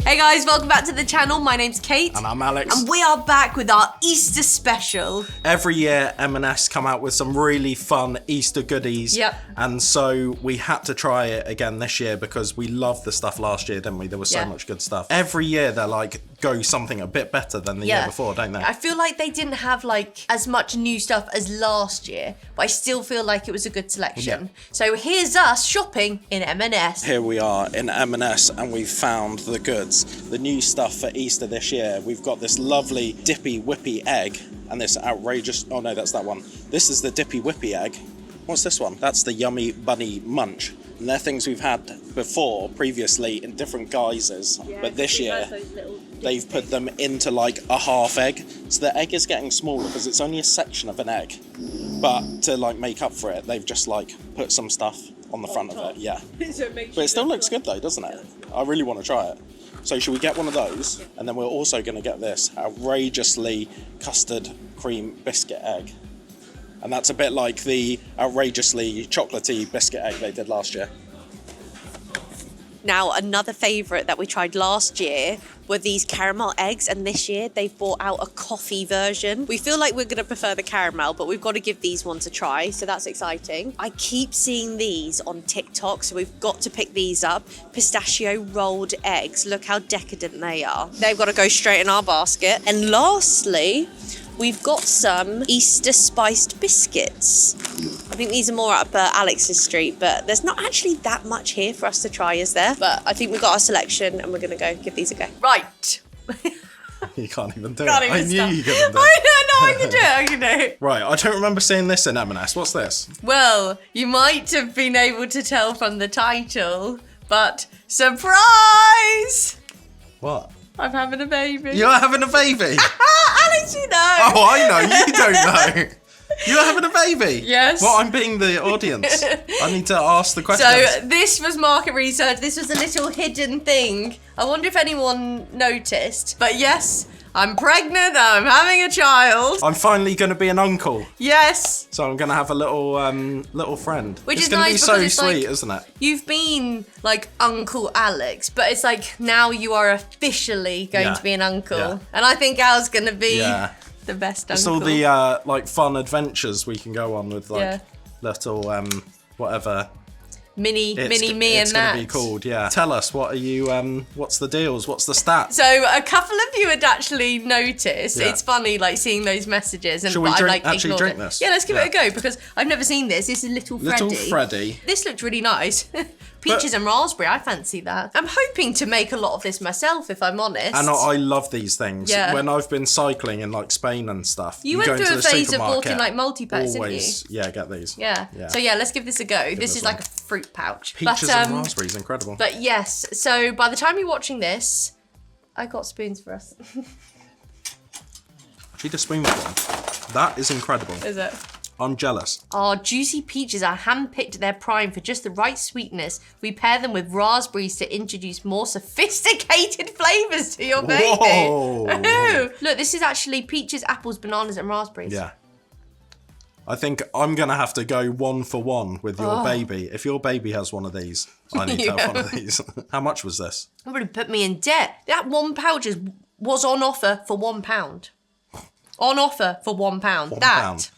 Hey guys, welcome back to the channel. My name's Kate. And I'm Alex. And we are back with our Easter special. Every year, M&S come out with some really fun Easter goodies. Yep. And so we had to try it again this year because we loved the stuff last year, didn't we? There was so much good stuff. Every year, they're like, go something a bit better than the year before, don't they? I feel like they didn't have like as much new stuff as last year, but I still feel like it was a good selection. Yeah. So here's us shopping in M&S. Here we are in M&S and we've found the goods. The new stuff for Easter this year. We've got this lovely Dippy Wippy egg and this outrageous, oh no, that's that one. This is the Dippy Wippy egg. What's this one? That's the Yummy Bunny Munch. And they're things we've had before, previously, in different guises. But this year, they've put them into like a half egg. So the egg is getting smaller because it's only a section of an egg. But to like make up for it, they've just like put some stuff on the front of it, yeah. But it still looks good though, doesn't it? I really want to try it. So should we get one of those? And then we're also going to get this outrageously custard cream biscuit egg. And that's a bit like the outrageously chocolatey biscuit egg they did last year. Now, another favourite that we tried last year were these caramel eggs, and this year they've brought out a coffee version. We feel like we're going to prefer the caramel, but we've got to give these ones a try, so that's exciting. I keep seeing these on TikTok, so we've got to pick these up. Pistachio rolled eggs. Look how decadent they are. They've got to go straight in our basket. And lastly, we've got some Easter spiced biscuits. I think these are more up Alex's street, but there's not actually that much here for us to try, is there? But I think we've got our selection and we're going to go give these a go. Right. You can't even do it. I knew you couldn't do it. I can do it. I can do it. Right, I don't remember seeing this in M&S. What's this? Well, you might have been able to tell from the title, but surprise! What? I'm having a baby. You're having a baby? Alex, you know. Oh, I know. You don't know. You're having a baby? Yes. Well, I'm being the audience. I need to ask the questions. So this was market research. This was a little hidden thing. I wonder if anyone noticed. But yes, I'm pregnant. I'm having a child. I'm finally going to be an uncle. Yes. So I'm going to have a little friend. Which it's is going to nice be so because it's sweet, like, isn't it? You've been like Uncle Alex, but it's like now you are officially going to be an uncle. Yeah. And I think Al's going to be the best It's uncle. all the like fun adventures we can go on with like little whatever. Mini me and It's Matt. going to be called, yeah. Tell us, what are you, what's the deals? What's the stats? So a couple of you had actually noticed. Yeah. It's funny, like seeing those messages, and Shall we but drink, I like actually ignored drink it. this? Yeah, let's give it a go because I've never seen this. This is Little Freddy. Little Freddy. This looked really nice. Peaches and raspberry, I fancy that. I'm hoping to make a lot of this myself, if I'm honest. And I love these things. Yeah. When I've been cycling in like Spain and stuff. You go went into through a the phase of supermarket, bought in like multi-packs, didn't you? always, yeah, get these. Yeah. So yeah, let's give this a go. This is one. like a fruit pouch. Peaches and raspberries, incredible. But yes, so by the time you're watching this, I got spoons for us. Feed a spoonful. That is incredible. Is it? I'm jealous. Our juicy peaches are hand-picked at their prime for just the right sweetness. We pair them with raspberries to introduce more sophisticated flavours to your baby. Whoa. Look, this is actually peaches, apples, bananas and raspberries. Yeah. I think I'm going to have to go 1 for 1 with your baby. If your baby has one of these, I need to have one of these. How much was this? It really put me in debt. That one pouch was on offer for £1. On offer for £1. £1.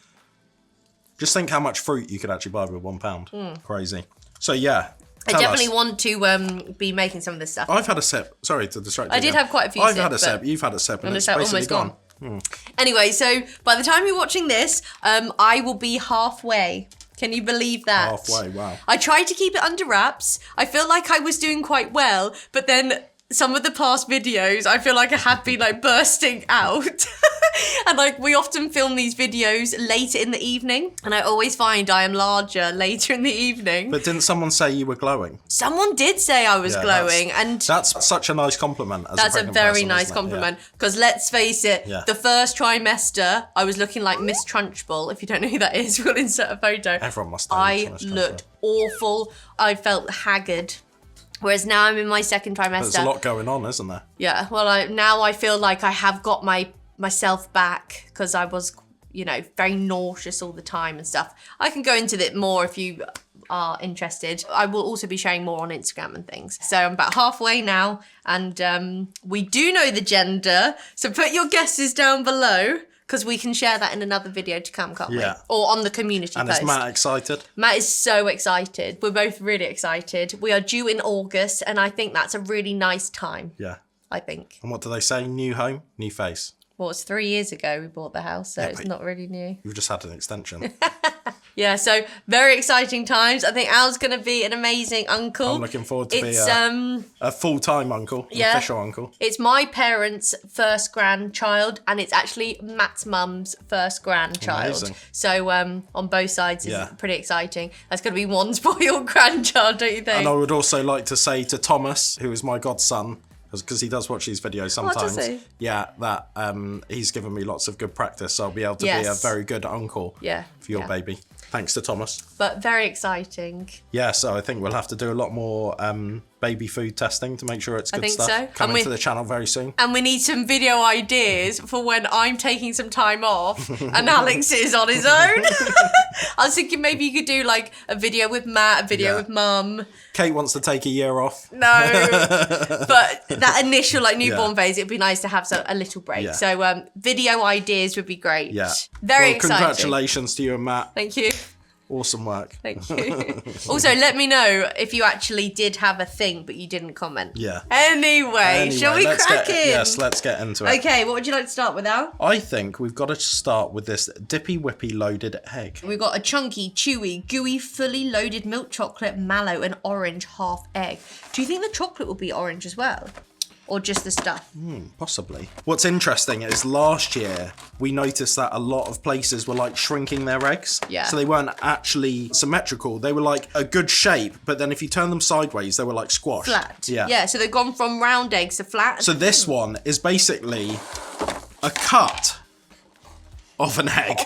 Just think how much fruit you could actually buy with £1. Crazy. So yeah, I definitely want to be making some of this stuff. I've had a sip. Sorry to distract you. I did have quite a few I've sips, had a sip. but You've had a sip, and it's almost basically gone. Anyway, so by the time you're watching this, I will be halfway. Can you believe that? Halfway, wow. I tried to keep it under wraps. I feel like I was doing quite well, but then some of the past videos, I feel like I have been like bursting out. And like we often film these videos later in the evening, and I always find I am larger later in the evening. But didn't someone say you were glowing? Someone did say I was glowing, and that's such a nice compliment. That's a very nice compliment, because let's face it, the first trimester, I was looking like Miss Trunchbull. If you don't know who that is, we'll insert a photo. Everyone must know. I looked awful. I felt haggard. Whereas now I'm in my second trimester. There's a lot going on, isn't there? Yeah, well, now I feel like I have got myself back, because I was, very nauseous all the time and stuff. I can go into it more if you are interested. I will also be sharing more on Instagram and things. So I'm about halfway now, and we do know the gender. So put your guesses down below, because we can share that in another video to come, can't we? Or on the community post. And is Matt excited? Matt is so excited. We're both really excited. We are due in August, and I think that's a really nice time. Yeah. I think. And what do they say? New home, new face. Well, it's 3 years ago we bought the house, so it's not really new. You've just had an extension. Yeah, so very exciting times. I think Al's going to be an amazing uncle. I'm looking forward to be a full-time uncle, an official uncle. It's my parents' first grandchild, and it's actually Matt's mum's first grandchild. Amazing. So on both sides, it's pretty exciting. That's going to be one spoiled grandchild, don't you think? And I would also like to say to Thomas, who is my godson, because he does watch these videos sometimes. Does he? Yeah, that he's given me lots of good practice, so I'll be able to be a very good uncle for your baby. Thanks to Thomas. But very exciting. Yeah, so I think we'll have to do a lot more baby food testing to make sure it's good stuff. I think so. Coming to the channel very soon. And we need some video ideas for when I'm taking some time off and Alex is on his own. I was thinking maybe you could do like a video with Matt, a video with Mum. Kate wants to take a year off. No, but that initial like newborn phase, it'd be nice to have a little break. Yeah. So video ideas would be great. Yeah. Very exciting. Congratulations to you and Matt. Thank you. Awesome work. Thank you. Also, let me know if you actually did have a thing, but you didn't comment. Yeah. Anyway, shall we crack in? Yes, let's get into it. Okay, what would you like to start with, Al? I think we've got to start with this Dippy Wippy loaded egg. We've got a chunky, chewy, gooey, fully loaded milk chocolate, mallow, and orange half egg. Do you think the chocolate will be orange as well? Or just the stuff? Possibly. What's interesting is last year we noticed that a lot of places were like shrinking their eggs. Yeah. So they weren't actually symmetrical. They were like a good shape, but then if you turn them sideways, they were like squashed. Flat. Yeah. Yeah, so they've gone from round eggs to flat. So this one is basically a cut of an egg.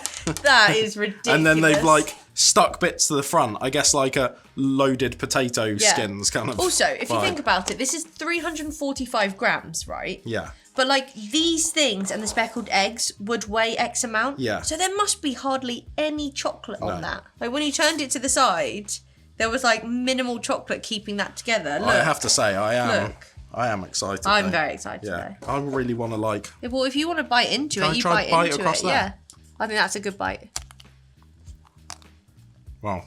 That is ridiculous. And then they've like stuck bits to the front. I guess like a loaded potato skins kind of. Also, if you think about it, this is 345 grams, right? Yeah. But like these things and the speckled eggs would weigh X amount. Yeah. So there must be hardly any chocolate on that. Like when you turned it to the side, there was like minimal chocolate keeping that together. Look. I have to say, I am excited. I'm very excited though. I really want to like. Yeah, well, if you want to bite into Can it, I you try bite into across it. that? Yeah. I think that's a good bite. Wow.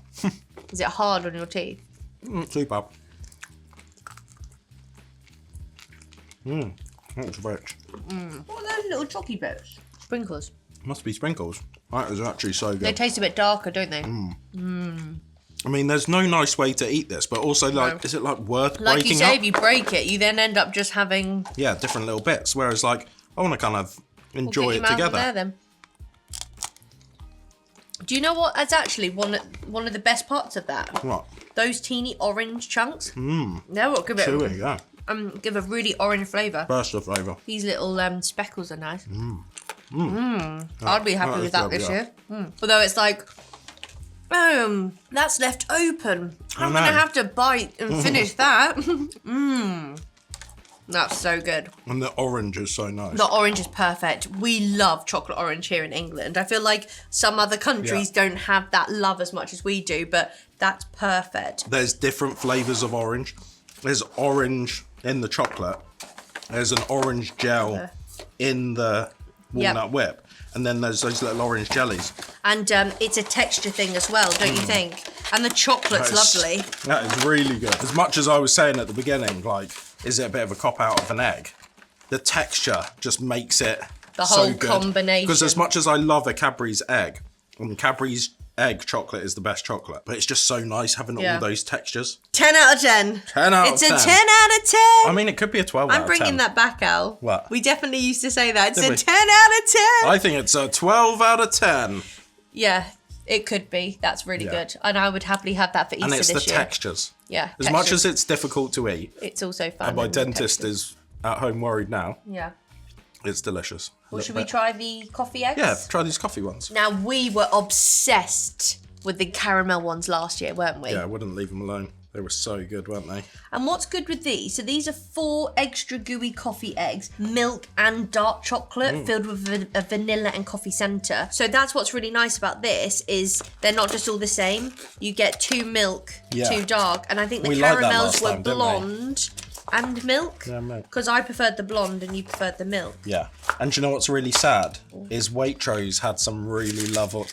Is it hard on your teeth? Not too bad. That's rich. What are those little chalky bits? Sprinkles. Must be sprinkles. That is actually so good. They taste a bit darker, don't they? I mean, there's no nice way to eat this, but also like, is it like worth like breaking you say, up? if you break it, you then end up just having different little bits. Whereas like, I want to kind of enjoy it together. There, then. Do you know what? That's actually one of the best parts of that. What? Those teeny orange chunks. They're what give it. Chewy, yeah. Give a really orange flavour. Burst of flavour. These little speckles are nice. I'd be happy with that this year. Although it's like, that's left open. I'm gonna have to bite and finish that. That's so good. And the orange is so nice. The orange is perfect. We love chocolate orange here in England. I feel like some other countries don't have that love as much as we do, but that's perfect. There's different flavours of orange. There's orange in the chocolate. There's an orange gel in the walnut whip. And then there's those little orange jellies. And it's a texture thing as well, don't you think? And the chocolate's lovely. That is really good. As much as I was saying at the beginning, like, is it a bit of a cop-out of an egg? The texture just makes it the whole so good. Combination. Because as much as I love a Cadbury's egg, and Cadbury's egg chocolate is the best chocolate, but it's just so nice having all those textures. 10 out of 10. 10 out of 10. It's a 10 out of 10. I mean, it could be a 12 out of 10. I'm bringing that back, Al. What? We definitely used to say that. It's Did a we? 10 out of 10. I think it's a 12 out of 10. Yeah, it could be. That's really good. And I would happily have that for Easter And it's this the year. textures. Yeah. As much as it's difficult to eat, it's also fun. and my and the dentist textures. is at home worried now, Yeah. it's delicious. Well, should we try the coffee eggs? Yeah, try these coffee ones. Now, we were obsessed with the caramel ones last year, weren't we? Yeah, I wouldn't leave them alone. They were so good, weren't they? And what's good with these? So these are 4 extra gooey coffee eggs, milk and dark chocolate filled with a vanilla and coffee centre. So that's what's really nice about this is they're not just all the same. You get 2 milk, 2 dark, and I think the caramels were blonde and milk. Yeah, milk. Because I preferred the blonde and you preferred the milk. Yeah. And do you know what's really sad? Is Waitrose had some really lovely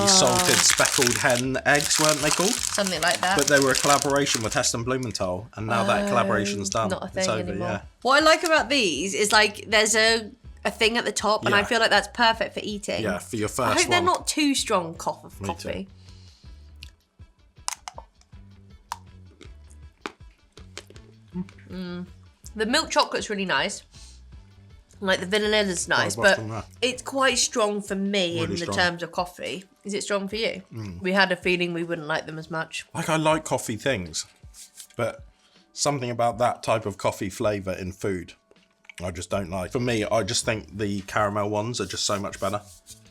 salted speckled hen eggs, weren't they called? Something like that. But they were a collaboration with Heston Blumenthal, and now that collaboration's done. Not a thing it's over, anymore. yeah. What I like about these is like there's a thing at the top, and I feel like that's perfect for eating. Yeah, for your first I hope one. they're not too strong coffee. The milk chocolate's really nice. Like the vanilla's nice, but it's quite strong for me really in the terms of coffee. Is it strong for you? We had a feeling we wouldn't like them as much. Like, I like coffee things, but something about that type of coffee flavour in food, I just don't like. For me, I just think the caramel ones are just so much better.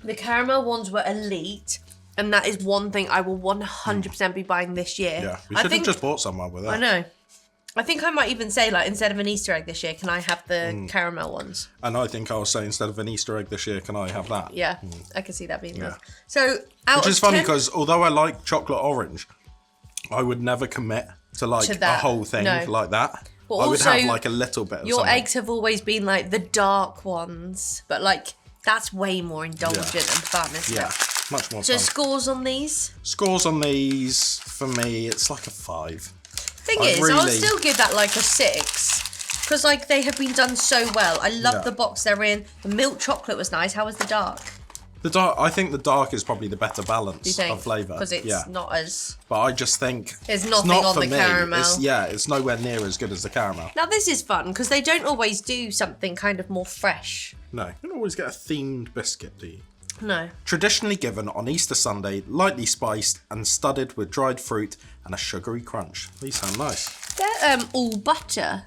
The caramel ones were elite, and that is one thing I will 100% be buying this year. Yeah, we should have just bought someone with that. I know. I think I might even say, like, instead of an Easter egg this year, can I have the caramel ones? And I think I'll say, instead of an Easter egg this year, can I have that? Yeah, I can see that being nice. So, Which is funny, because although I like chocolate orange, I would never commit to, like, a whole thing like that. But I would have, like, a little bit of your something. eggs have always been, like, the dark ones. But, like, that's way more indulgent and fun, isn't it? Yeah, much more so fun. Scores on these? Scores on these, for me, it's like a 5. Thing is, I'll still give that like a 6 because like they have been done so well. I love the box they're in. The milk chocolate was nice. How was the dark? The dark, I think the dark is probably the better balance of flavour. Because it's not as... But I just think... There's nothing on the caramel. It's nowhere near as good as the caramel. Now this is fun because they don't always do something kind of more fresh. No, you don't always get a themed biscuit, do you? No. Traditionally given on Easter Sunday, lightly spiced and studded with dried fruit and a sugary crunch. These sound nice. They're all butter.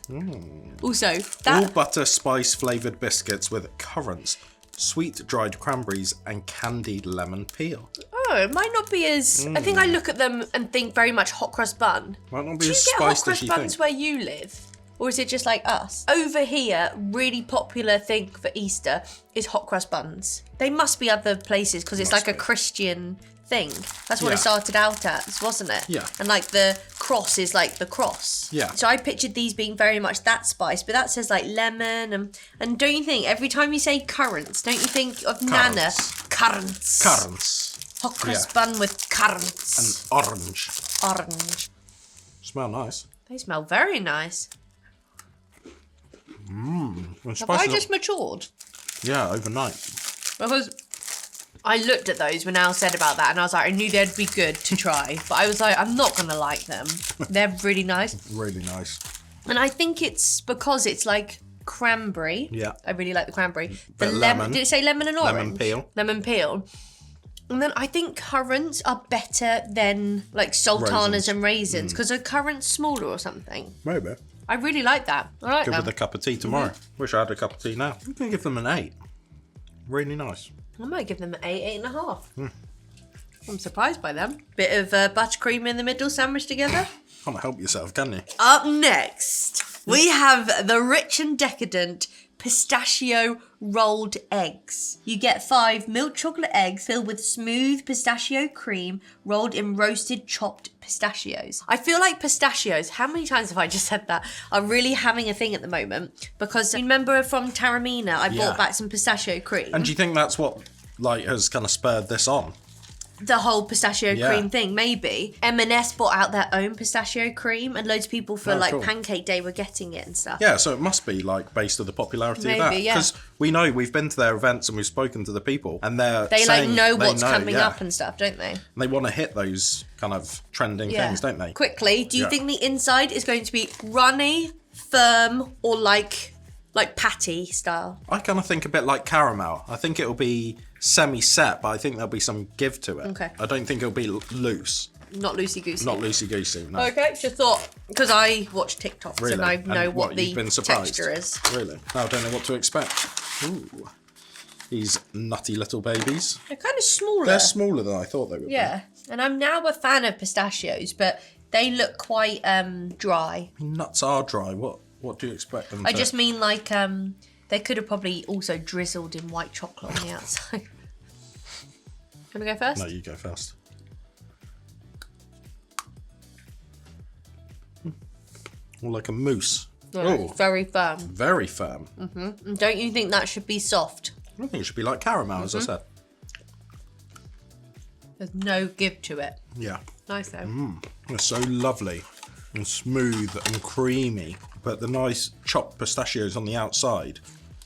Also, that... all butter spice flavoured biscuits with currants, sweet dried cranberries and candied lemon peel. Oh, it might not be as... I think I look at them and think very much hot crust bun. Might not be as spiced as you think. Do you get hot crust buns where you live? Or is it just like us? Over here, really popular thing for Easter is hot crust buns. They must be other places because it's like a Christian thing. That's what it started out as, wasn't it? Yeah. And like the cross is like the cross. Yeah. So I pictured these being very much that spice, but that says like lemon and don't you think every time you say currants, don't you think of Nana? Currants. Currants. Hot crust bun with currants. And orange. Orange. Smell nice. They smell very nice. Have I just matured? Yeah, overnight. Because I looked at those when Al said about that and I was like, I knew they'd be good to try. But I was like, I'm not going to like them. They're really nice. Really nice. And I think it's because it's like cranberry. Yeah. I really like the cranberry. The lemon. Did it say lemon and orange? Lemon peel. Lemon peel. And then I think currants are better than like sultanas and raisins because are currants smaller or something? Maybe. I really like that. I like Good them. with a cup of tea tomorrow. Wish I had a cup of tea now. I'm going to give them an 8. Really nice. I might give them an 8, 8.5. I'm surprised by them. Bit of buttercream in the middle sandwiched together. Can't help yourself, can you? Up next, we have the rich and decadent pistachio rolled eggs. You get 5 milk chocolate eggs filled with smooth pistachio cream rolled in roasted chopped pistachios. I feel like pistachios, how many times have I just said that, are really having a thing at the moment because remember from Taormina I bought back some pistachio cream. And do you think that's what like has kind of spurred this on? The whole pistachio cream thing, maybe. M&S bought out their own pistachio cream and loads of people for Pancake Day were getting it and stuff. Yeah, so it must be like based on the popularity of that. Because we know we've been to their events and we've spoken to the people and they like know what's coming up and stuff, don't they? And they want to hit those kind of trending things, don't they? Quickly, do you think the inside is going to be runny, firm, or like patty style? I kind of think a bit like caramel. I think it'll be semi-set, but I think there'll be some give to it. Okay. I don't think it'll be loose. Not loosey-goosey. Not loosey-goosey, no. Okay, just thought, because I watch TikToks Really? and I know what the you've been surprised? texture is. Really? I don't know what to expect. Ooh. These nutty little babies. They're kind of smaller. They're smaller than I thought they would be. Yeah, and I'm now a fan of pistachios, but They look quite dry. Nuts are dry. What do you expect them to? I just mean like they could have probably also drizzled in white chocolate on the outside. You want to go first? No, you go first. More like a mousse. No, it's very firm. Very firm. And don't you think that should be soft? I think it should be like caramel, as I said. There's no give to it. Yeah. Nice though. It's so lovely and smooth and creamy. But the nice chopped pistachios on the outside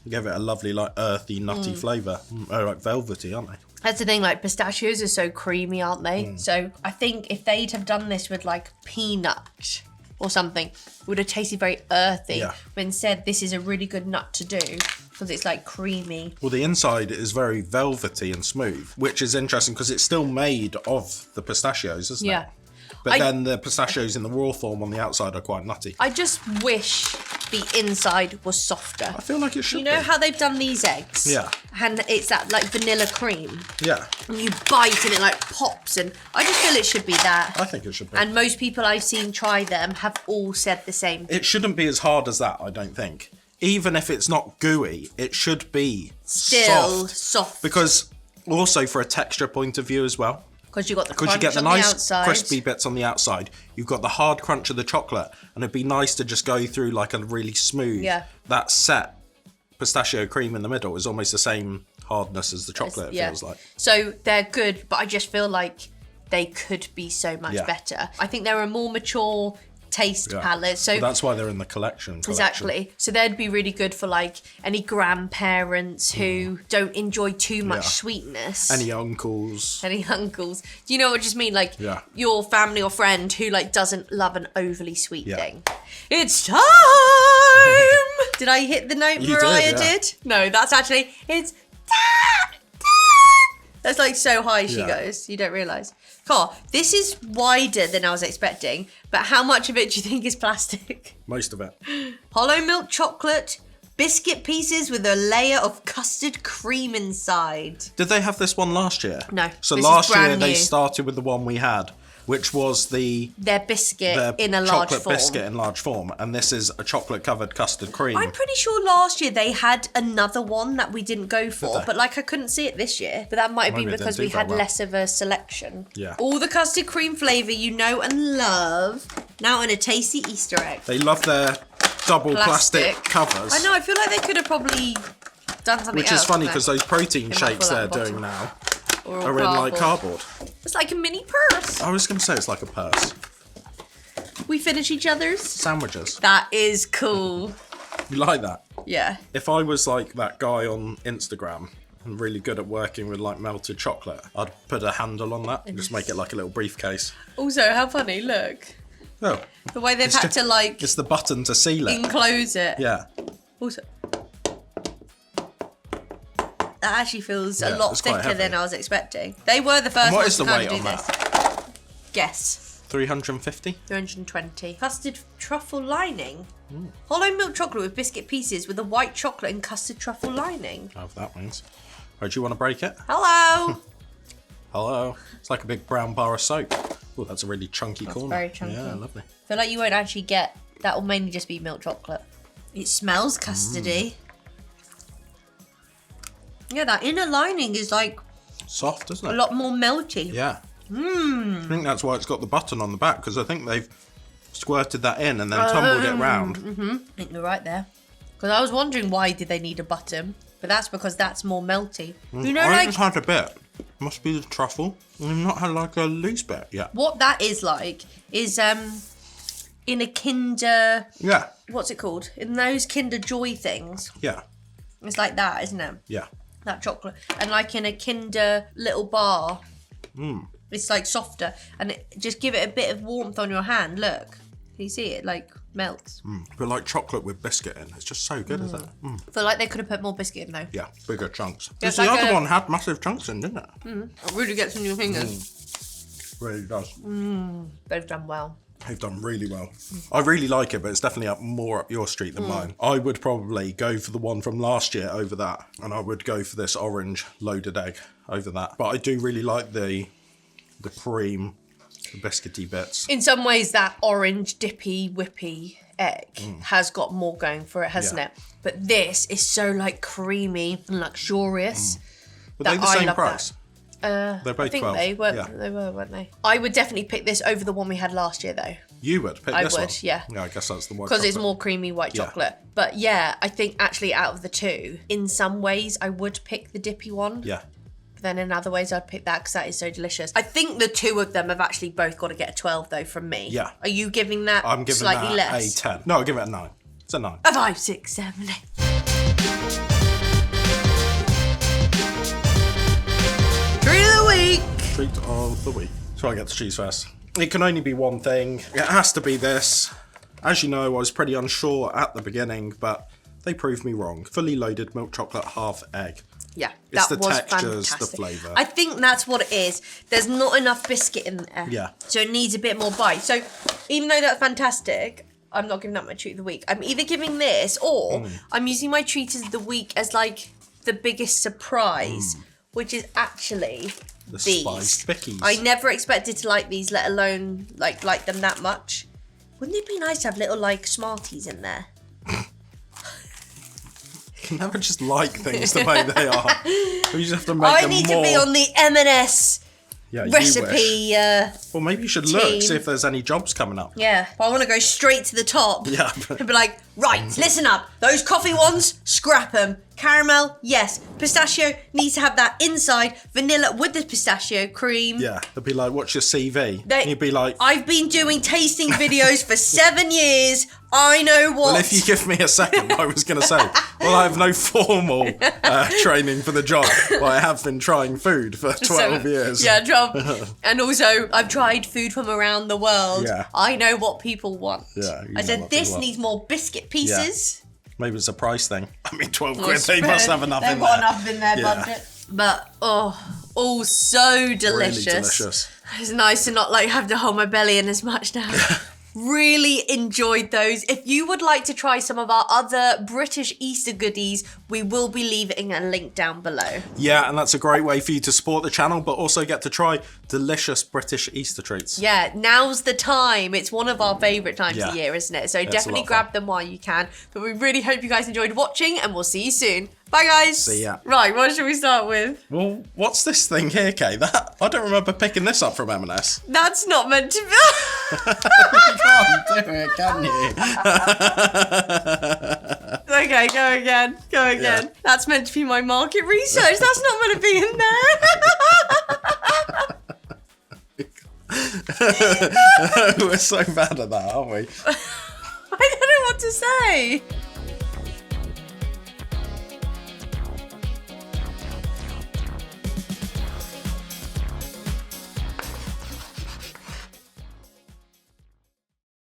give it a lovely, like, earthy, nutty flavour. Oh, like velvety, aren't they? That's the thing, like, pistachios are so creamy, aren't they? So I think if they'd have done this with, like, peanut or something, it would have tasted very earthy. Yeah. But instead, this is a really good nut to do because it's, like, creamy. Well, the inside is very velvety and smooth, which is interesting because it's still made of the pistachios, isn't it? But then the pistachios in the raw form on the outside are quite nutty. I just wish the inside was softer. I feel like it should You know be. how they've done these eggs? Yeah. And it's that, like, vanilla cream. Yeah, And you bite and it, like, pops. And I just feel it should be that. I think it should be. And most people I've seen try them have all said the same. It shouldn't be as hard as that, I don't think. Even if it's not gooey, it should be Still soft. soft. Because also for a texture point of view as well. Because you got the Because crunch you get the on nice the outside. crispy bits on the outside. You've got the hard crunch of the chocolate. And it'd be nice to just go through like a really smooth. Yeah. That set pistachio cream in the middle is almost the same hardness as the chocolate, it feels like. So they're good, but I just feel like they could be so much better. I think they're a more mature taste palette. So Well, that's why they're in the collection. exactly. So they'd be really good for like any grandparents who don't enjoy too much sweetness. Any uncles. Any uncles. Do you know what I just mean? Like your family or friend who like doesn't love an overly sweet thing. It's time! Did I hit the note Mariah did? No, that's actually, it's time! That's like so high she goes. You don't realise. Carl, this is wider than I was expecting, but how much of it do you think is plastic? Most of it. Hollow milk chocolate, biscuit pieces with a layer of custard cream inside. Did they have this one last year? No, So this is last year brand they new. started with the one we had, which was Their biscuit in a large chocolate form. biscuit in large form, and this is a chocolate covered custard cream. I'm pretty sure last year they had another one that we didn't go for, but like I couldn't see it this year. But that might have been Maybe it because didn't we do had that well. less of a selection. Yeah. All the custard cream flavour you know and love, now in a tasty Easter egg. They love their double plastic covers. I know, I feel like they could have probably done something Which else. is funny no. because those protein might shakes fall they're out the doing bottom. now Or are in like cardboard. It's like a mini purse. I was going to say it's like a purse. We finish each other's. Sandwiches. That is cool. You like that? Yeah. If I was like that guy on Instagram and really good at working with like melted chocolate, I'd put a handle on that and just make it like a little briefcase. Also, how funny, look. Oh. The way they've had to like It's the button to seal it. enclose it. Yeah. Also, that actually feels a lot it's quite thicker than heavy. I was expecting. They were the first And what ones is the to kind weight of do on this. Guess. 350? 320. Custard truffle lining. Hollow milk chocolate with biscuit pieces with a white chocolate and custard truffle lining. Oh, that means. Oh, do you want to break it? Hello. Hello. It's like a big brown bar of soap. Oh, that's a really chunky corner. very chunky. Yeah, lovely. I feel like you won't actually get, that will mainly just be milk chocolate. It smells custardy. Yeah, that inner lining is like Soft, isn't a it? lot more melty. Yeah. I think that's why it's got the button on the back, because I think they've squirted that in and then tumbled it round. I think you're right there. Because I was wondering why did they need a button, but that's because that's more melty. You know, I like just had a bit. Must be the truffle. I've not had like a loose bit yet. what that is like is in a Kinder. Yeah. What's it called? In those Kinder Joy things. Yeah. It's like that, isn't it? Yeah. That chocolate, and like in a Kinder little bar. It's like softer, and just give it a bit of warmth on your hand. Look, can you see it? Like melts. But like chocolate with biscuit in. It's just so good, isn't it? I feel like they could have put more biscuit in though. Yeah, bigger chunks. Yeah, Because it's the like other a- one had massive chunks in, didn't it? It really gets in your fingers. Really does. They've done well. They've done really well. I really like it, but it's definitely more up your street than mine. I would probably go for the one from last year over that, and I would go for this orange loaded egg over that. But I do really like the cream, The biscuity bits. In some ways, that orange Dippy Wippy egg has got more going for it, hasn't it? But this is so like creamy and luxurious. Were they the same love price? That. They're both I think 12. they were, Yeah. they were, weren't they? I would definitely pick this over the one we had last year, though. You would pick I this would, one? yeah. Yeah, I guess that's the white Because it's chocolate. more creamy white chocolate. But yeah, I think actually out of the two, in some ways, I would pick the Dippy one. Yeah. But then in other ways, I'd pick that because that is so delicious. I think the two of them have actually both got to get a 12, though, from me. Yeah. Are you giving that I'm giving slightly that less? a 10. No, I'll give it a 9. It's a 9. A 5, 6, 7, 8. Treat of the week. Treat of the week. So I get to choose first. It can only be one thing. It has to be this. As you know, I was pretty unsure at the beginning, but they proved me wrong. Fully loaded milk chocolate half egg. Yeah, It's that the was textures, fantastic. the flavour. I think that's what it is. There's not enough biscuit in there. Yeah. So it needs a bit more bite. So even though that's fantastic, I'm not giving that my treat of the week. I'm either giving this or I'm using my treat of the week as like the biggest surprise, which is actually The these. spiced bickies. I never expected to like these, let alone like them that much. Wouldn't it be nice to have little like Smarties in there? You can never just like things the way they are. You just have to make I them need more... to be on the M&S Yeah, you wish. recipe. Well, maybe you should look, team. see if there's any jobs coming up. Yeah, but I want to go straight to the top. Yeah. And be like, right, listen up. Those coffee ones, scrap them. Caramel, yes. Pistachio needs to have that inside. Vanilla with the pistachio cream. Yeah, they'd be like, what's your CV? They- and you'd be like, I've been doing tasting videos for 7 years. I know what. well, if you give me a second, I was going to say, well, I have no formal training for the job, but I have been trying food for 12 years. Yeah, 12. And also, I've tried food from around the world. Yeah. I know what people want. Yeah, you I know said, what this people want." needs more biscuit pieces. Maybe it's a price thing. I mean, 12 quid, they must have enough They've in got there. enough in their Yeah. budget. But, oh, so delicious. Really delicious. It's nice to not like have to hold my belly in as much now. Really enjoyed those. If you would like to try some of our other British Easter goodies, we will be leaving a link down below. Yeah, and that's a great way for you to support the channel, but also get to try delicious British Easter treats. Yeah, now's the time. It's one of our favourite times Yeah. of year, isn't it? So It's a definitely lot of grab fun. them while you can. But we really hope you guys enjoyed watching, and we'll see you soon. Bye, guys. See ya. Right, what should we start with? Well, what's this thing here, Kay? That I don't remember picking this up from M&S. That's not meant to be. You can't do it, can you? Okay, go again. Go again. Yeah. That's meant to be my market research. That's not meant to be in there. We're so bad at that, aren't we? I don't know what to say.